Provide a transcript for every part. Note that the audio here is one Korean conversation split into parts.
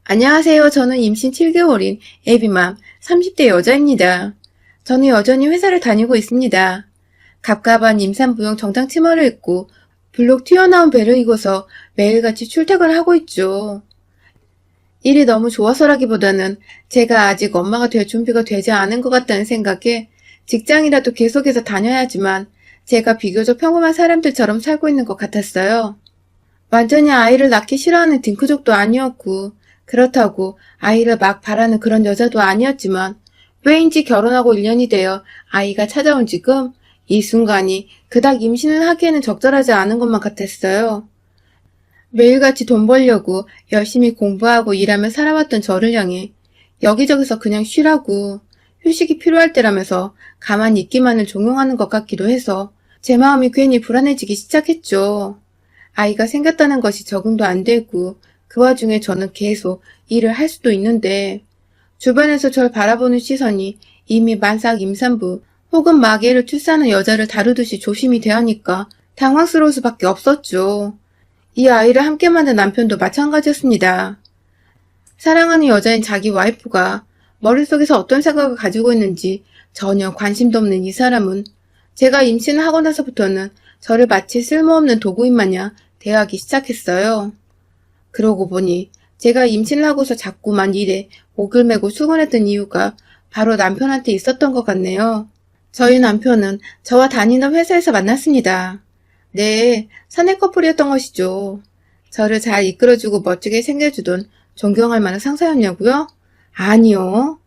안녕하세요. 저는 임신 7개월인 애비맘 30대 여자입니다. 저는 여전히 회사를 다니고 있습니다. 갑갑한 임산부용 정장 치마를 입고 블록 튀어나온 배를 입고서 매일같이 출퇴근을 하고 있죠. 일이 너무 좋아서라기보다는 제가 아직 엄마가 될 준비가 되지 않은 것 같다는 생각에 직장이라도 계속해서 다녀야지만 제가 비교적 평범한 사람들처럼 살고 있는 것 같았어요. 완전히 아이를 낳기 싫어하는 딩크족도 아니었고, 그렇다고 아이를 막 바라는 그런 여자도 아니었지만, 왜인지 결혼하고 1년이 되어 아이가 찾아온 지금 이 순간이 그닥 임신을 하기에는 적절하지 않은 것만 같았어요. 매일같이 돈 벌려고 열심히 공부하고 일하며 살아왔던 저를 향해 여기저기서 그냥 쉬라고 휴식이 필요할 때라면서 가만히 있기만을 종용하는 것 같기도 해서 제 마음이 괜히 불안해지기 시작했죠. 아이가 생겼다는 것이 적응도 안 되고 그 와중에 저는 계속 일을 할 수도 있는데 주변에서 절 바라보는 시선이 이미 만삭 임산부 혹은 마개를 출산한 여자를 다루듯이 조심이 대하니까 당황스러울 수밖에 없었죠. 이 아이를 함께 만든 남편도 마찬가지였습니다. 사랑하는 여자인 자기 와이프가 머릿속에서 어떤 생각을 가지고 있는지 전혀 관심도 없는 이 사람은 제가 임신을 하고 나서부터는 저를 마치 쓸모없는 도구인 마냥 대하기 시작했어요. 그러고 보니 제가 임신을 하고서 자꾸만 일에 목을 메고 수곤했던 이유가 바로 남편한테 있었던 것 같네요. 저희 남편은 저와 다니던 회사에서 만났습니다. 네, 사내 커플이었던 것이죠. 저를 잘 이끌어주고 멋지게 챙겨주던 존경할 만한 상사였냐고요? 아니요.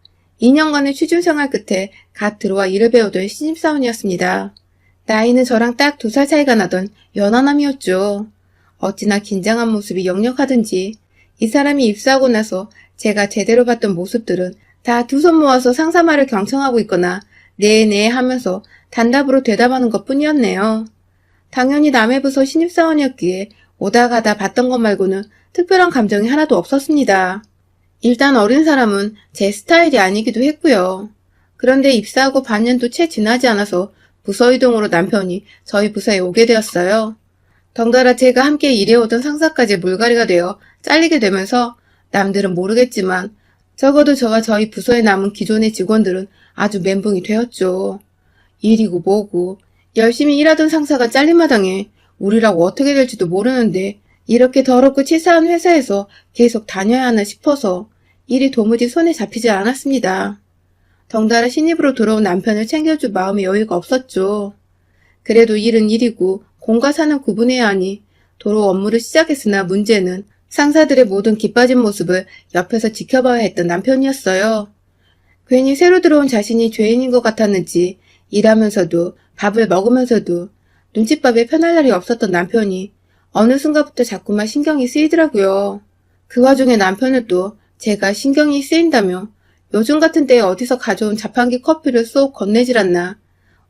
2년간의 취준생활 끝에 갓 들어와 일을 배우던 신입사원이었습니다. 나이는 저랑 딱 2살 차이가 나던 연하남이었죠. 어찌나 긴장한 모습이 역력하든지 이 사람이 입사하고 나서 제가 제대로 봤던 모습들은 다 두 손 모아서 상사 말을 경청하고 있거나 네네 하면서 단답으로 대답하는 것 뿐이었네요. 당연히 남의 부서 신입사원이었기에 오다 가다 봤던 것 말고는 특별한 감정이 하나도 없었습니다. 일단 어린 사람은 제 스타일이 아니기도 했고요. 그런데 입사하고 반년도 채 지나지 않아서 부서 이동으로 남편이 저희 부서에 오게 되었어요. 덩달아 제가 함께 일해오던 상사까지 물갈이가 되어 잘리게 되면서 남들은 모르겠지만 적어도 저와 저희 부서에 남은 기존의 직원들은 아주 멘붕이 되었죠. 일이고 뭐고 열심히 일하던 상사가 잘림마당에 우리라고 어떻게 될지도 모르는데 이렇게 더럽고 치사한 회사에서 계속 다녀야 하나 싶어서 일이 도무지 손에 잡히지 않았습니다. 덩달아 신입으로 들어온 남편을 챙겨줄 마음의 여유가 없었죠. 그래도 일은 일이고 공과 사는 구분해야 하니 도로 업무를 시작했으나 문제는 상사들의 모든 기빠진 모습을 옆에서 지켜봐야 했던 남편이었어요. 괜히 새로 들어온 자신이 죄인인 것 같았는지 일하면서도 밥을 먹으면서도 눈칫밥에 편할 날이 없었던 남편이 어느 순간부터 자꾸만 신경이 쓰이더라고요. 그 와중에 남편은 또 제가 신경이 쓰인다며 요즘 같은 때에 어디서 가져온 자판기 커피를 쏙 건네질 않나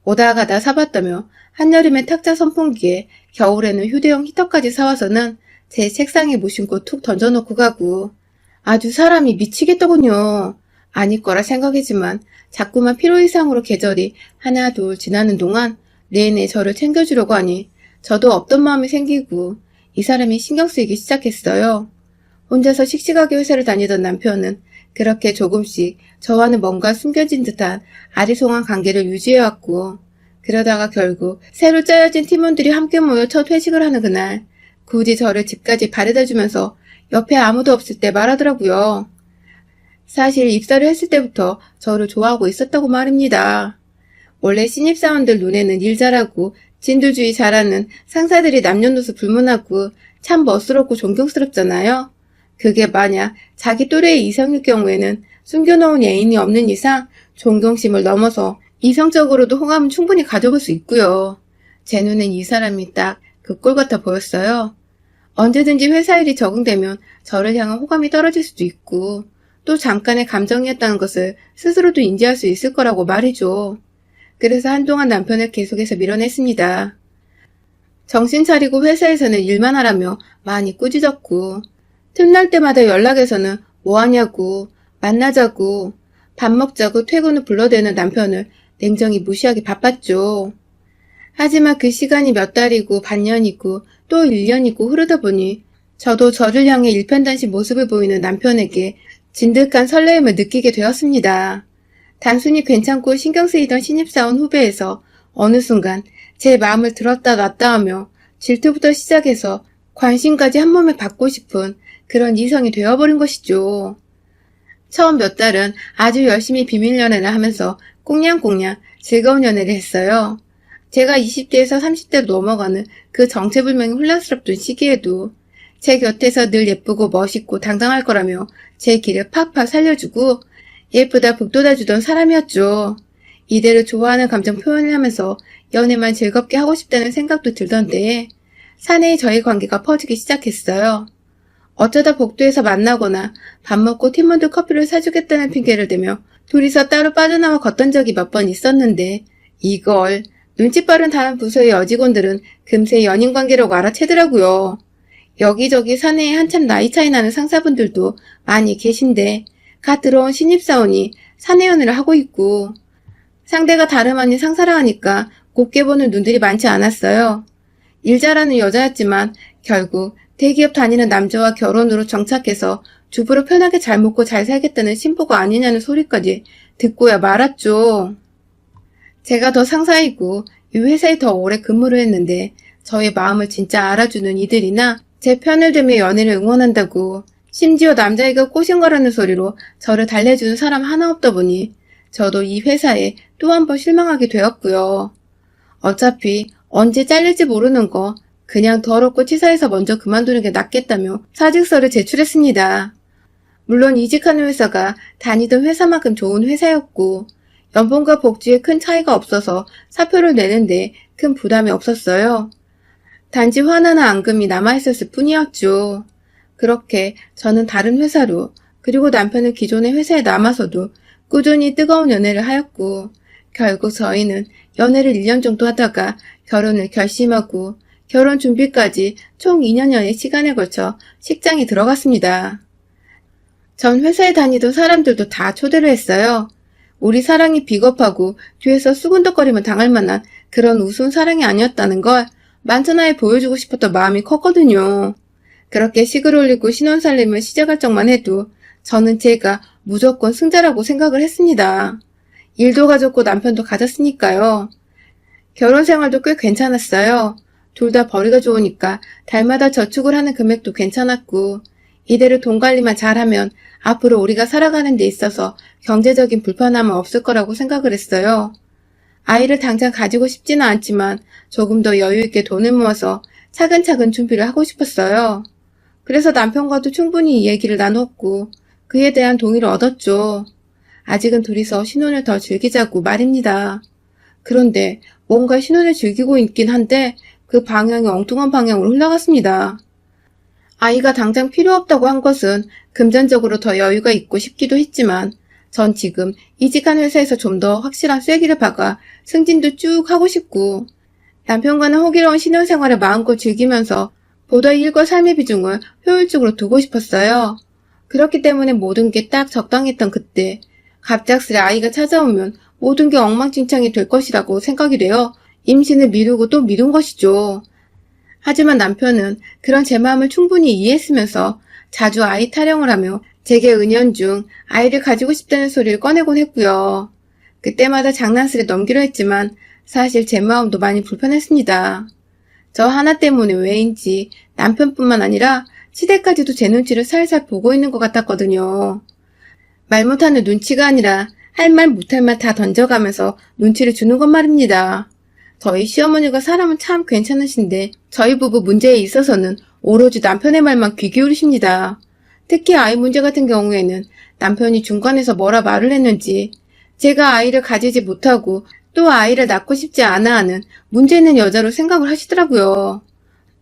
오다 가다 사봤다며 한여름엔 탁자 선풍기에 겨울에는 휴대용 히터까지 사와서는 제 책상에 무심코 툭 던져놓고 가고 아주 사람이 미치겠더군요. 아닐 거라 생각이지만 자꾸만 필요 이상으로 계절이 하나 둘 지나는 동안 내내 저를 챙겨주려고 하니 저도 없던 마음이 생기고 이 사람이 신경 쓰이기 시작했어요. 혼자서 씩씩하게 회사를 다니던 남편은 그렇게 조금씩 저와는 뭔가 숨겨진 듯한 아리송한 관계를 유지해왔고 그러다가 결국 새로 짜여진 팀원들이 함께 모여 첫 회식을 하는 그날 굳이 저를 집까지 바래다주면서 옆에 아무도 없을 때 말하더라고요. 사실 입사를 했을 때부터 저를 좋아하고 있었다고 말입니다. 원래 신입사원들 눈에는 일 잘하고 진두주의 잘하는 상사들이 남녀노소 불문하고 참 멋스럽고 존경스럽잖아요. 그게 만약 자기 또래의 이성일 경우에는 숨겨놓은 애인이 없는 이상 존경심을 넘어서 이성적으로도 호감은 충분히 가져볼 수 있고요. 제 눈엔 이 사람이 딱 그 꼴 같아 보였어요. 언제든지 회사 일이 적응되면 저를 향한 호감이 떨어질 수도 있고 또 잠깐의 감정이었다는 것을 스스로도 인지할 수 있을 거라고 말이죠. 그래서 한동안 남편을 계속해서 밀어냈습니다. 정신 차리고 회사에서는 일만 하라며 많이 꾸짖었고 틈날 때마다 연락해서는 뭐하냐고 만나자고 밥 먹자고 퇴근 후 불러대는 남편을 냉정히 무시하기 바빴죠. 하지만 그 시간이 몇 달이고 반년이고 또 1년이고 흐르다 보니 저도 저를 향해 일편단심 모습을 보이는 남편에게 진득한 설레임을 느끼게 되었습니다. 단순히 괜찮고 신경 쓰이던 신입사원 후배에서 어느 순간 제 마음을 들었다 놨다 하며 질투부터 시작해서 관심까지 한 몸에 받고 싶은 그런 이성이 되어버린 것이죠. 처음 몇 달은 아주 열심히 비밀 연애를 하면서 꽁냥꽁냥 즐거운 연애를 했어요. 제가 20대에서 30대로 넘어가는 그 정체불명의 혼란스럽던 시기에도 제 곁에서 늘 예쁘고 멋있고 당당할 거라며 제 길을 팍팍 살려주고 예쁘다 북돋아주던 사람이었죠. 이대로 좋아하는 감정 표현을 하면서 연애만 즐겁게 하고 싶다는 생각도 들던데 사내의 저희 관계가 퍼지기 시작했어요. 어쩌다 복도에서 만나거나 밥 먹고 팀원들 커피를 사주겠다는 핑계를 대며 둘이서 따로 빠져나와 걷던 적이 몇 번 있었는데 이걸 눈치 빠른 다른 부서의 여직원들은 금세 연인 관계라고 알아채더라고요. 여기저기 사내에 한참 나이 차이 나는 상사분들도 많이 계신데 갓 들어온 신입사원이 사내 연애를 하고 있고 상대가 다름 아닌 상사라 하니까 곱게 보는 눈들이 많지 않았어요. 일 잘하는 여자였지만 결국 대기업 다니는 남자와 결혼으로 정착해서 주부로 편하게 잘 먹고 잘 살겠다는 신보가 아니냐는 소리까지 듣고야 말았죠. 제가 더 상사이고 이 회사에 더 오래 근무를 했는데 저의 마음을 진짜 알아주는 이들이나 제 편을 들며 연애를 응원한다고 심지어 남자애가 꼬신 거라는 소리로 저를 달래주는 사람 하나 없다 보니 저도 이 회사에 또 한 번 실망하게 되었고요. 어차피 언제 잘릴지 모르는 거 그냥 더럽고 치사해서 먼저 그만두는 게 낫겠다며 사직서를 제출했습니다. 물론 이직하는 회사가 다니던 회사만큼 좋은 회사였고 연봉과 복지에 큰 차이가 없어서 사표를 내는데 큰 부담이 없었어요. 단지 화나나 앙금이 남아있었을 뿐이었죠. 그렇게 저는 다른 회사로 그리고 남편은 기존의 회사에 남아서도 꾸준히 뜨거운 연애를 하였고 결국 저희는 연애를 1년 정도 하다가 결혼을 결심하고 결혼 준비까지 총 2년여의 시간에 걸쳐 식장에 들어갔습니다. 전 회사에 다니던 사람들도 다 초대를 했어요. 우리 사랑이 비겁하고 뒤에서 수군덕거리면 당할 만한 그런 우스운 사랑이 아니었다는 걸 만천하에 보여주고 싶었던 마음이 컸거든요. 그렇게 식을 올리고 신혼살림을 시작할 적만 해도 저는 제가 무조건 승자라고 생각을 했습니다. 일도 가졌고 남편도 가졌으니까요. 결혼 생활도 꽤 괜찮았어요. 둘 다 벌이가 좋으니까 달마다 저축을 하는 금액도 괜찮았고 이대로 돈 관리만 잘하면 앞으로 우리가 살아가는 데 있어서 경제적인 불편함은 없을 거라고 생각을 했어요. 아이를 당장 가지고 싶지는 않지만 조금 더 여유 있게 돈을 모아서 차근차근 준비를 하고 싶었어요. 그래서 남편과도 충분히 이 얘기를 나눴고 그에 대한 동의를 얻었죠. 아직은 둘이서 신혼을 더 즐기자고 말입니다. 그런데 뭔가 신혼을 즐기고 있긴 한데 그 방향이 엉뚱한 방향으로 흘러갔습니다. 아이가 당장 필요 없다고 한 것은 금전적으로 더 여유가 있고 싶기도 했지만 전 지금 이직한 회사에서 좀 더 확실한 쐐기를 박아 승진도 쭉 하고 싶고 남편과는 호기로운 신혼생활을 마음껏 즐기면서 보다 일과 삶의 비중을 효율적으로 두고 싶었어요. 그렇기 때문에 모든 게 딱 적당했던 그때 갑작스레 아이가 찾아오면 모든 게 엉망진창이 될 것이라고 생각이 되어 임신을 미루고 또 미룬 것이죠. 하지만 남편은 그런 제 마음을 충분히 이해했으면서 자주 아이 타령을 하며 제게 은연중 아이를 가지고 싶다는 소리를 꺼내곤 했고요. 그때마다 장난스레 넘기려 했지만 사실 제 마음도 많이 불편했습니다. 저 하나 때문에 왜인지 남편뿐만 아니라 시댁까지도 제 눈치를 살살 보고 있는 것 같았거든요. 말 못하는 눈치가 아니라 할 말 못할 말 다 던져가면서 눈치를 주는 것 말입니다. 저희 시어머니가 사람은 참 괜찮으신데 저희 부부 문제에 있어서는 오로지 남편의 말만 귀 기울이십니다. 특히 아이 문제 같은 경우에는 남편이 중간에서 뭐라 말을 했는지 제가 아이를 가지지 못하고 또 아이를 낳고 싶지 않아 하는 문제 있는 여자로 생각을 하시더라고요.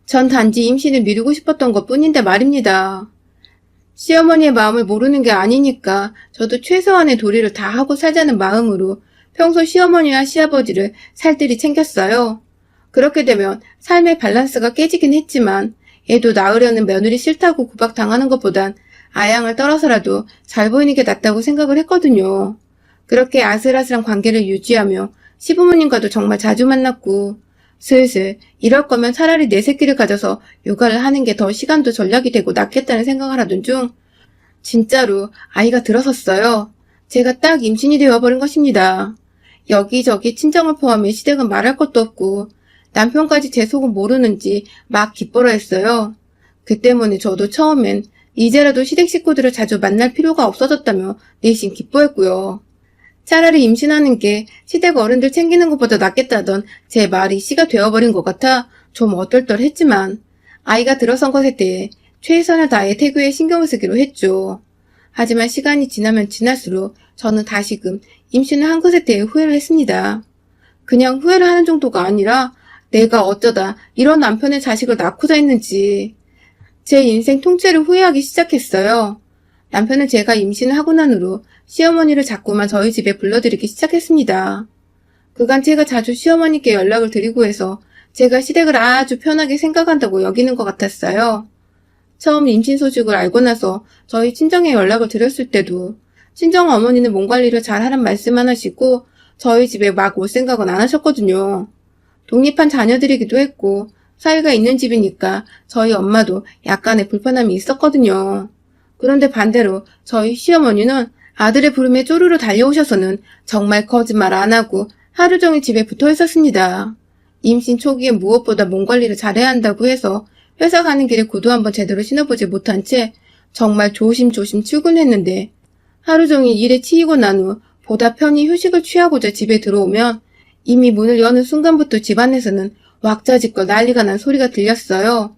전 단지 임신을 미루고 싶었던 것 뿐인데 말입니다. 시어머니의 마음을 모르는 게 아니니까 저도 최소한의 도리를 다 하고 살자는 마음으로 평소 시어머니와 시아버지를 살뜰히 챙겼어요. 그렇게 되면 삶의 밸런스가 깨지긴 했지만 애도 낳으려는 며느리 싫다고 구박당하는 것보단 아양을 떨어서라도 잘 보이는 게 낫다고 생각을 했거든요. 그렇게 아슬아슬한 관계를 유지하며 시부모님과도 정말 자주 만났고 슬슬 이럴 거면 차라리 내 새끼를 가져서 육아를 하는 게 더 시간도 전략이 되고 낫겠다는 생각을 하던 중 진짜로 아이가 들어섰어요. 제가 딱 임신이 되어버린 것입니다. 여기저기 친정을 포함해 시댁은 말할 것도 없고 남편까지 제 속은 모르는지 막 기뻐라 했어요. 그 때문에 저도 처음엔 이제라도 시댁 식구들을 자주 만날 필요가 없어졌다며 내심 기뻐했고요. 차라리 임신하는 게 시댁 어른들 챙기는 것보다 낫겠다던 제 말이 씨가 되어버린 것 같아 좀 얼떨떨했지만 아이가 들어선 것에 대해 최선을 다해 태교에 신경을 쓰기로 했죠. 하지만 시간이 지나면 지날수록 저는 다시금 임신을 한 것에 대해 후회를 했습니다. 그냥 후회를 하는 정도가 아니라 내가 어쩌다 이런 남편의 자식을 낳고자 했는지 제 인생 통째를 후회하기 시작했어요. 남편은 제가 임신을 하고 난 후로 시어머니를 자꾸만 저희 집에 불러들이기 시작했습니다. 그간 제가 자주 시어머니께 연락을 드리고 해서 제가 시댁을 아주 편하게 생각한다고 여기는 것 같았어요. 처음 임신 소식을 알고 나서 저희 친정에 연락을 드렸을 때도 친정 어머니는 몸 관리를 잘하란 말씀만 하시고 저희 집에 막 올 생각은 안 하셨거든요. 독립한 자녀들이기도 했고 사위가 있는 집이니까 저희 엄마도 약간의 불편함이 있었거든요. 그런데 반대로 저희 시어머니는 아들의 부름에 쪼르르 달려오셔서는 정말 거짓말 안 하고 하루 종일 집에 붙어 있었습니다. 임신 초기에 무엇보다 몸 관리를 잘해야 한다고 해서 회사 가는 길에 구두 한번 제대로 신어보지 못한 채 정말 조심조심 출근했는데 하루 종일 일에 치이고 난 후 보다 편히 휴식을 취하고자 집에 들어오면 이미 문을 여는 순간부터 집안에서는 왁자지껄 난리가 난 소리가 들렸어요.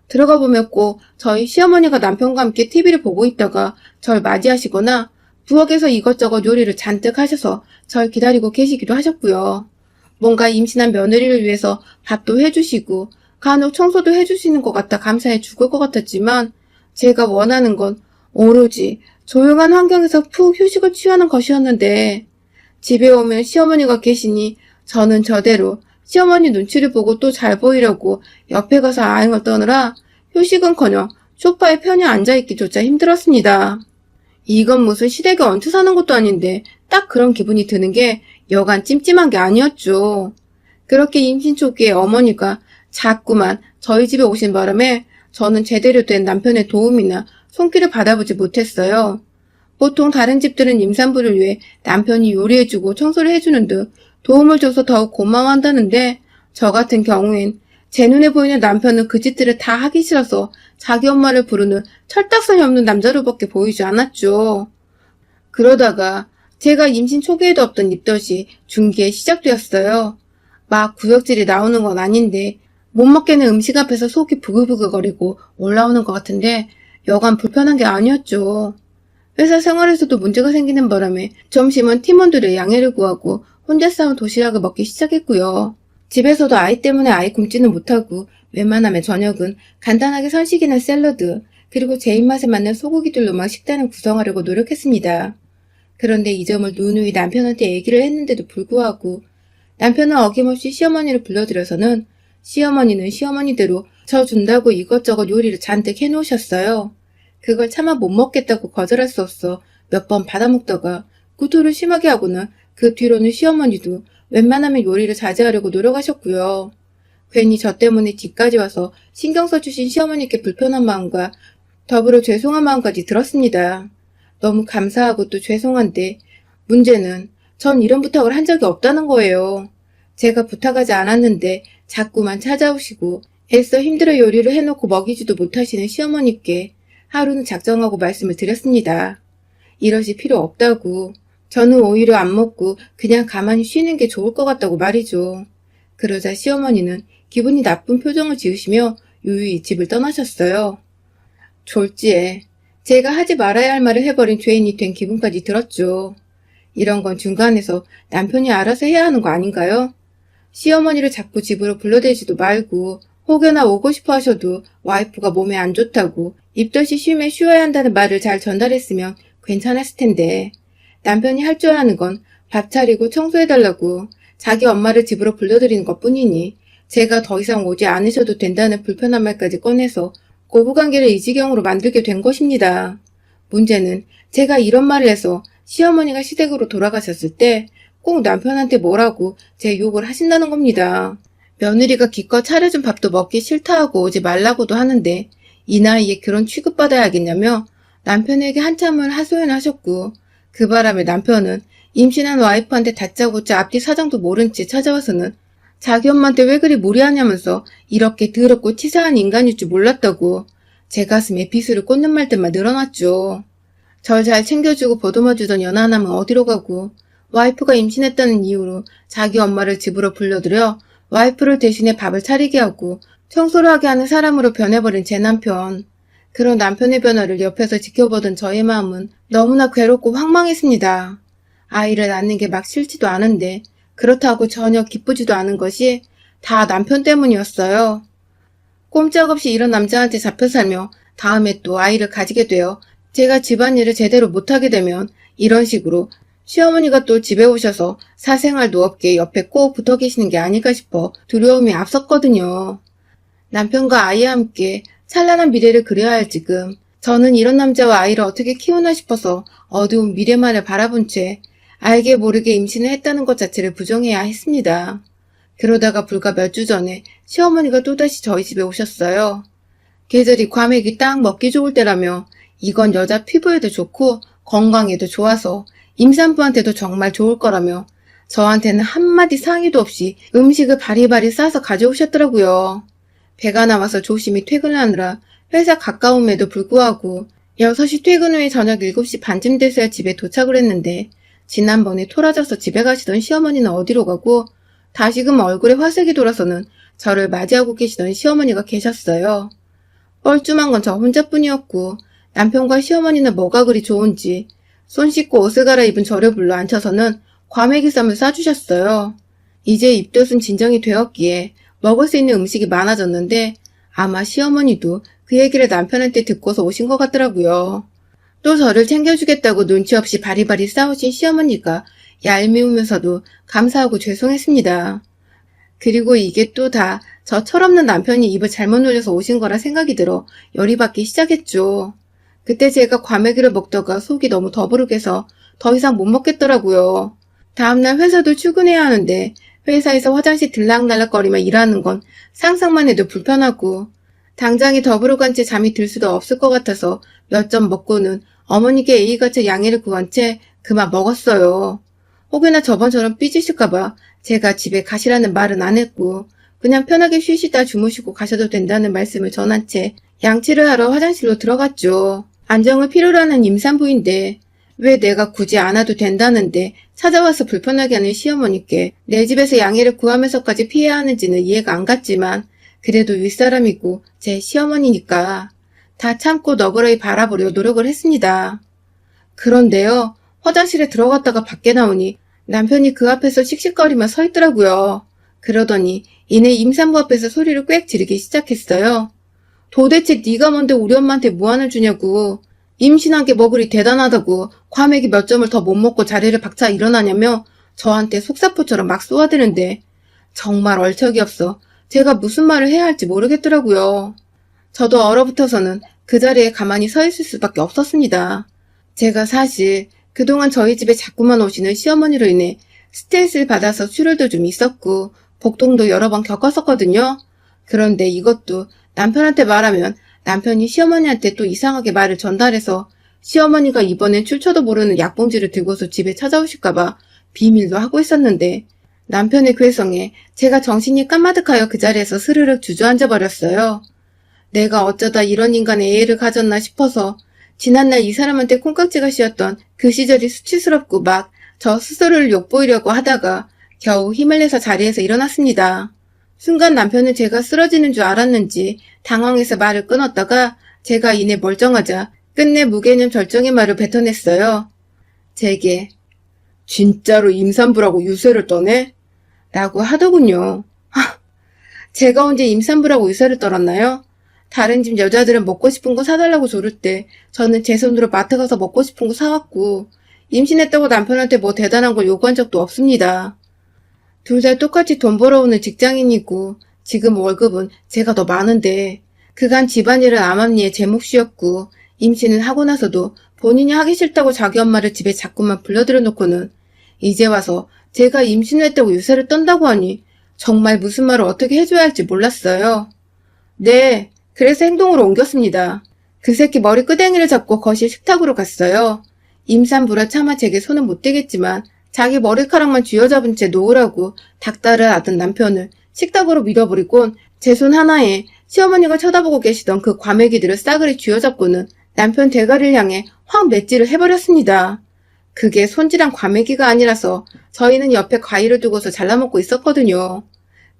들어가 보면 꼭 저희 시어머니가 남편과 함께 TV를 보고 있다가 절 맞이하시거나 부엌에서 이것저것 요리를 잔뜩 하셔서 절 기다리고 계시기도 하셨고요. 뭔가 임신한 며느리를 위해서 밥도 해주시고 간혹 청소도 해주시는 것 같아 감사해 죽을 것 같았지만 제가 원하는 건 오로지 조용한 환경에서 푹 휴식을 취하는 것이었는데 집에 오면 시어머니가 계시니 저는 저대로 시어머니 눈치를 보고 또 잘 보이려고 옆에 가서 아행을 떠느라 휴식은커녕 소파에 편히 앉아있기조차 힘들었습니다. 이건 무슨 시댁에 얹혀 사는 것도 아닌데 딱 그런 기분이 드는 게 여간 찜찜한 게 아니었죠. 그렇게 임신 초기에 어머니가 자꾸만 저희 집에 오신 바람에 저는 제대로 된 남편의 도움이나 손길을 받아보지 못했어요. 보통 다른 집들은 임산부를 위해 남편이 요리해주고 청소를 해주는 등 도움을 줘서 더욱 고마워한다는데 저 같은 경우엔 제 눈에 보이는 남편은 그 짓들을 다 하기 싫어서 자기 엄마를 부르는 철딱선이 없는 남자로밖에 보이지 않았죠. 그러다가 제가 임신 초기에도 없던 입덧이 중기에 시작되었어요. 막 구역질이 나오는 건 아닌데 못 먹겠는 음식 앞에서 속이 부글부글거리고 올라오는 것 같은데 여간 불편한 게 아니었죠. 회사 생활에서도 문제가 생기는 바람에 점심은 팀원들의 양해를 구하고 혼자 싸운 도시락을 먹기 시작했고요. 집에서도 아이 때문에 아이 굶지는 못하고 웬만하면 저녁은 간단하게 선식이나 샐러드 그리고 제 입맛에 맞는 소고기들로만 식단을 구성하려고 노력했습니다. 그런데 이 점을 누누이 남편한테 얘기를 했는데도 불구하고 남편은 어김없이 시어머니를 불러들여서는 시어머니는 시어머니대로 저 준다고 이것저것 요리를 잔뜩 해놓으셨어요. 그걸 차마 못 먹겠다고 거절할 수 없어 몇 번 받아먹다가 구토를 심하게 하고는 그 뒤로는 시어머니도 웬만하면 요리를 자제하려고 노력하셨고요. 괜히 저 때문에 집까지 와서 신경 써주신 시어머니께 불편한 마음과 더불어 죄송한 마음까지 들었습니다. 너무 감사하고 또 죄송한데 문제는 전 이런 부탁을 한 적이 없다는 거예요. 제가 부탁하지 않았는데 자꾸만 찾아오시고 애써 힘들어 요리를 해놓고 먹이지도 못하시는 시어머니께 하루는 작정하고 말씀을 드렸습니다. 이러실 필요 없다고. 저는 오히려 안 먹고 그냥 가만히 쉬는 게 좋을 것 같다고 말이죠. 그러자 시어머니는 기분이 나쁜 표정을 지으시며 유유히 집을 떠나셨어요. 졸지에 제가 하지 말아야 할 말을 해버린 죄인이 된 기분까지 들었죠. 이런 건 중간에서 남편이 알아서 해야 하는 거 아닌가요? 시어머니를 자꾸 집으로 불러대지도 말고 혹여나 오고 싶어 하셔도 와이프가 몸에 안 좋다고 입덧이 쉬면 쉬어야 한다는 말을 잘 전달했으면 괜찮았을 텐데 남편이 할 줄 아는 건 밥 차리고 청소해달라고 자기 엄마를 집으로 불러들이는 것뿐이니 제가 더 이상 오지 않으셔도 된다는 불편한 말까지 꺼내서 고부관계를 이 지경으로 만들게 된 것입니다. 문제는 제가 이런 말을 해서 시어머니가 시댁으로 돌아가셨을 때 꼭 남편한테 뭐라고 제 욕을 하신다는 겁니다. 며느리가 기껏 차려준 밥도 먹기 싫다 하고 오지 말라고도 하는데 이 나이에 그런 취급받아야겠냐며 남편에게 한참을 하소연하셨고 그 바람에 남편은 임신한 와이프한테 다짜고짜 앞뒤 사정도 모른 채 찾아와서는 자기 엄마한테 왜 그리 무리하냐면서 이렇게 더럽고 치사한 인간일 줄 몰랐다고 제 가슴에 비수를 꽂는 말들만 늘어났죠. 절 잘 챙겨주고 보듬어주던 연하남은 어디로 가고 와이프가 임신했다는 이유로 자기 엄마를 집으로 불러들여 와이프를 대신해 밥을 차리게 하고 청소를 하게 하는 사람으로 변해버린 제 남편. 그런 남편의 변화를 옆에서 지켜보던 저의 마음은 너무나 괴롭고 황망했습니다. 아이를 낳는 게 막 싫지도 않은데 그렇다고 전혀 기쁘지도 않은 것이 다 남편 때문이었어요. 꼼짝없이 이런 남자한테 잡혀 살며 다음에 또 아이를 가지게 되어 제가 집안일을 제대로 못하게 되면 이런 식으로 시어머니가 또 집에 오셔서 사생활도 없게 옆에 꼭 붙어 계시는 게 아닐까 싶어 두려움이 앞섰거든요. 남편과 아이와 함께 찬란한 미래를 그려야 할 지금 저는 이런 남자와 아이를 어떻게 키우나 싶어서 어두운 미래만을 바라본 채 알게 모르게 임신을 했다는 것 자체를 부정해야 했습니다. 그러다가 불과 몇 주 전에 시어머니가 또다시 저희 집에 오셨어요. 계절이 과메기 딱 먹기 좋을 때라며 이건 여자 피부에도 좋고 건강에도 좋아서 임산부한테도 정말 좋을 거라며 저한테는 한마디 상의도 없이 음식을 바리바리 싸서 가져오셨더라고요. 배가 나와서 조심히 퇴근하느라 회사 가까움에도 불구하고 6시 퇴근 후에 저녁 7시 반쯤 돼서야 집에 도착을 했는데 지난번에 토라져서 집에 가시던 시어머니는 어디로 가고 다시금 얼굴에 화색이 돌아서는 저를 맞이하고 계시던 시어머니가 계셨어요. 뻘쭘한 건 저 혼자뿐이었고 남편과 시어머니는 뭐가 그리 좋은지 손 씻고 옷을 갈아입은 저를 불러 앉혀서는 과메기쌈을 싸주셨어요. 이제 입덧은 진정이 되었기에 먹을 수 있는 음식이 많아졌는데 아마 시어머니도 그 얘기를 남편한테 듣고서 오신 것 같더라고요. 또 저를 챙겨주겠다고 눈치 없이 바리바리 싸우신 시어머니가 얄미우면서도 감사하고 죄송했습니다. 그리고 이게 또 다 저 철없는 남편이 입을 잘못 놀려서 오신 거라 생각이 들어 열이 받기 시작했죠. 그때 제가 과메기를 먹다가 속이 너무 더부룩해서 더 이상 못 먹겠더라고요. 다음날 회사도 출근해야 하는데 회사에서 화장실 들락날락거리며 일하는 건 상상만 해도 불편하고 당장에 더부룩한 채 잠이 들 수도 없을 것 같아서 몇 점 먹고는 어머니께 예의같이 양해를 구한 채 그만 먹었어요. 혹여나 저번처럼 삐지실까봐 제가 집에 가시라는 말은 안 했고 그냥 편하게 쉬시다 주무시고 가셔도 된다는 말씀을 전한 채 양치를 하러 화장실로 들어갔죠. 안정을 필요로 하는 임산부인데 왜 내가 굳이 안 와도 된다는데 찾아와서 불편하게 하는 시어머니께 내 집에서 양해를 구하면서까지 피해야 하는지는 이해가 안 갔지만 그래도 윗사람이고 제 시어머니니까 다 참고 너그러이 바라보려 노력을 했습니다. 그런데요, 화장실에 들어갔다가 밖에 나오니 남편이 그 앞에서 씩씩거리며 서 있더라고요. 그러더니 이내 임산부 앞에서 소리를 꽥 지르기 시작했어요. 도대체 네가 뭔데 우리 엄마한테 무안을 주냐고. 임신한 게 뭐 그리 대단하다고 과메기 몇 점을 더 못 먹고 자리를 박차 일어나냐며 저한테 속사포처럼 막 쏘아대는데 정말 얼척이 없어 제가 무슨 말을 해야 할지 모르겠더라고요. 저도 얼어붙어서는 그 자리에 가만히 서 있을 수밖에 없었습니다. 제가 사실 그동안 저희 집에 자꾸만 오시는 시어머니로 인해 스트레스를 받아서 출혈도 좀 있었고 복통도 여러 번 겪었었거든요. 그런데 이것도 남편한테 말하면 남편이 시어머니한테 또 이상하게 말을 전달해서 시어머니가 이번엔 출처도 모르는 약봉지를 들고서 집에 찾아오실까봐 비밀로 하고 있었는데 남편의 괴성에 제가 정신이 까마득하여 그 자리에서 스르륵 주저앉아 버렸어요. 내가 어쩌다 이런 인간의 애를 가졌나 싶어서 지난날 이 사람한테 콩깍지가 씌었던 그 시절이 수치스럽고 막 저 스스로를 욕보이려고 하다가 겨우 힘을 내서 자리에서 일어났습니다. 순간 남편은 제가 쓰러지는 줄 알았는지 당황해서 말을 끊었다가 제가 이내 멀쩡하자 끝내 무개념 절정의 말을 뱉어냈어요. 제게 진짜로 임산부라고 유세를 떠네? 라고 하더군요. 제가 언제 임산부라고 유세를 떨었나요? 다른 집 여자들은 먹고 싶은 거 사달라고 조를 때 저는 제 손으로 마트 가서 먹고 싶은 거 사왔고 임신했다고 남편한테 뭐 대단한 걸 요구한 적도 없습니다. 둘 다 똑같이 돈 벌어오는 직장인이고 지금 월급은 제가 더 많은데 그간 집안일은 암암리에 제 몫이었고 임신을 하고 나서도 본인이 하기 싫다고 자기 엄마를 집에 자꾸만 불러들여 놓고는 이제 와서 제가 임신을 했다고 유세를 떤다고 하니 정말 무슨 말을 어떻게 해줘야 할지 몰랐어요. 네, 그래서 행동으로 옮겼습니다. 그 새끼 머리 끄댕이를 잡고 거실 식탁으로 갔어요. 임산부라 차마 제게 손은 못 대겠지만 자기 머리카락만 쥐어잡은 채 놓으라고 닥달을 하던 남편을 식탁으로 밀어버리곤 제 손 하나에 시어머니가 쳐다보고 계시던 그 과메기들을 싸그리 쥐어잡고는 남편 대가리를 향해 확 맷질을 해버렸습니다. 그게 손질한 과메기가 아니라서 저희는 옆에 과일을 두고서 잘라먹고 있었거든요.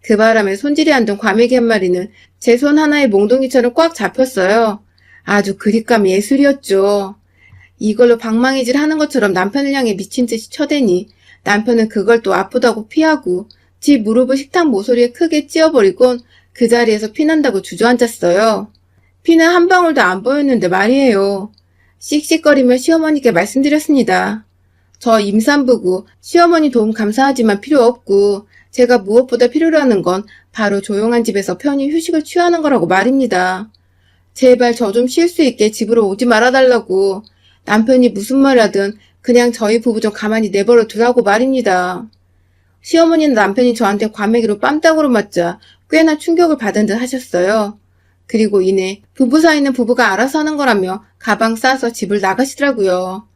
그 바람에 손질이 안 된 과메기 한 마리는 제 손 하나에 몽둥이처럼 꽉 잡혔어요. 아주 그립감 예술이었죠. 이걸로 방망이질 하는 것처럼 남편을 향해 미친 듯이 쳐대니 남편은 그걸 또 아프다고 피하고 지 무릎을 식탁 모서리에 크게 찧어버리곤 그 자리에서 피난다고 주저앉았어요. 피는 한 방울도 안 보였는데 말이에요. 씩씩거리며 시어머니께 말씀드렸습니다. 저 임산부고 시어머니 도움 감사하지만 필요 없고 제가 무엇보다 필요로 하는 건 바로 조용한 집에서 편히 휴식을 취하는 거라고 말입니다. 제발 저 좀 쉴 수 있게 집으로 오지 말아달라고. 남편이 무슨 말 하든 그냥 저희 부부 좀 가만히 내버려 두라고 말입니다. 시어머니는 남편이 저한테 과메기로 뺨땅으로 맞자 꽤나 충격을 받은 듯 하셨어요. 그리고 이내 부부 사이는 부부가 알아서 하는 거라며 가방 싸서 집을 나가시더라고요.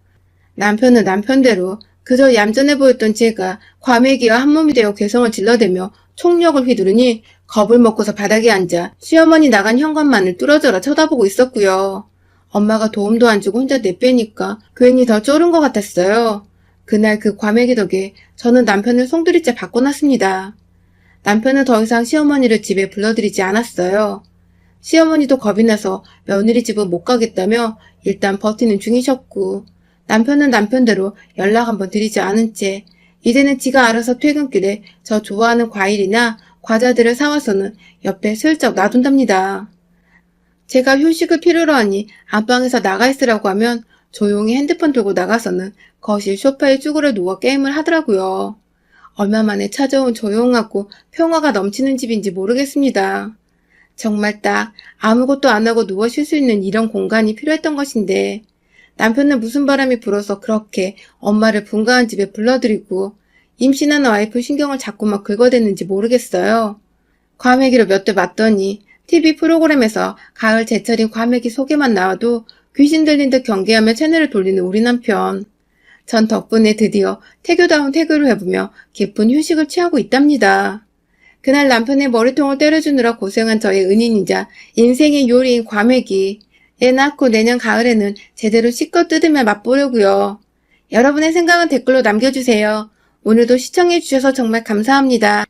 남편은 남편대로 그저 얌전해 보였던 제가 과메기와 한몸이 되어 괴성을 질러대며 총력을 휘두르니 겁을 먹고서 바닥에 앉아 시어머니 나간 현관만을 뚫어져라 쳐다보고 있었고요. 엄마가 도움도 안 주고 혼자 내빼니까 괜히 더 쫄은 것 같았어요. 그날 그 과메기 덕에 저는 남편을 송두리째 바꿔놨습니다. 남편은 더 이상 시어머니를 집에 불러들이지 않았어요. 시어머니도 겁이 나서 며느리 집은 못 가겠다며 일단 버티는 중이셨고 남편은 남편대로 연락 한번 드리지 않은 채 이제는 지가 알아서 퇴근길에 저 좋아하는 과일이나 과자들을 사와서는 옆에 슬쩍 놔둔답니다. 제가 휴식을 필요로 하니 안방에서 나가 있으라고 하면 조용히 핸드폰 들고 나가서는 거실 소파에 쭈그려 누워 게임을 하더라고요. 얼마 만에 찾아온 조용하고 평화가 넘치는 집인지 모르겠습니다. 정말 딱 아무것도 안 하고 누워 쉴 수 있는 이런 공간이 필요했던 것인데 남편은 무슨 바람이 불어서 그렇게 엄마를 분가한 집에 불러들이고 임신한 와이프 신경을 자꾸만 긁어댔는지 모르겠어요. 과메기로 몇 대 맞더니 TV 프로그램에서 가을 제철인 과메기 소개만 나와도 귀신 들린 듯 경계하며 채널을 돌리는 우리 남편. 전 덕분에 드디어 태교다운 태교를 해보며 깊은 휴식을 취하고 있답니다. 그날 남편의 머리통을 때려주느라 고생한 저의 은인이자 인생의 요리인 과메기. 애 낳고 내년 가을에는 제대로 실컷 뜯으며 맛보려고요. 여러분의 생각은 댓글로 남겨주세요. 오늘도 시청해주셔서 정말 감사합니다.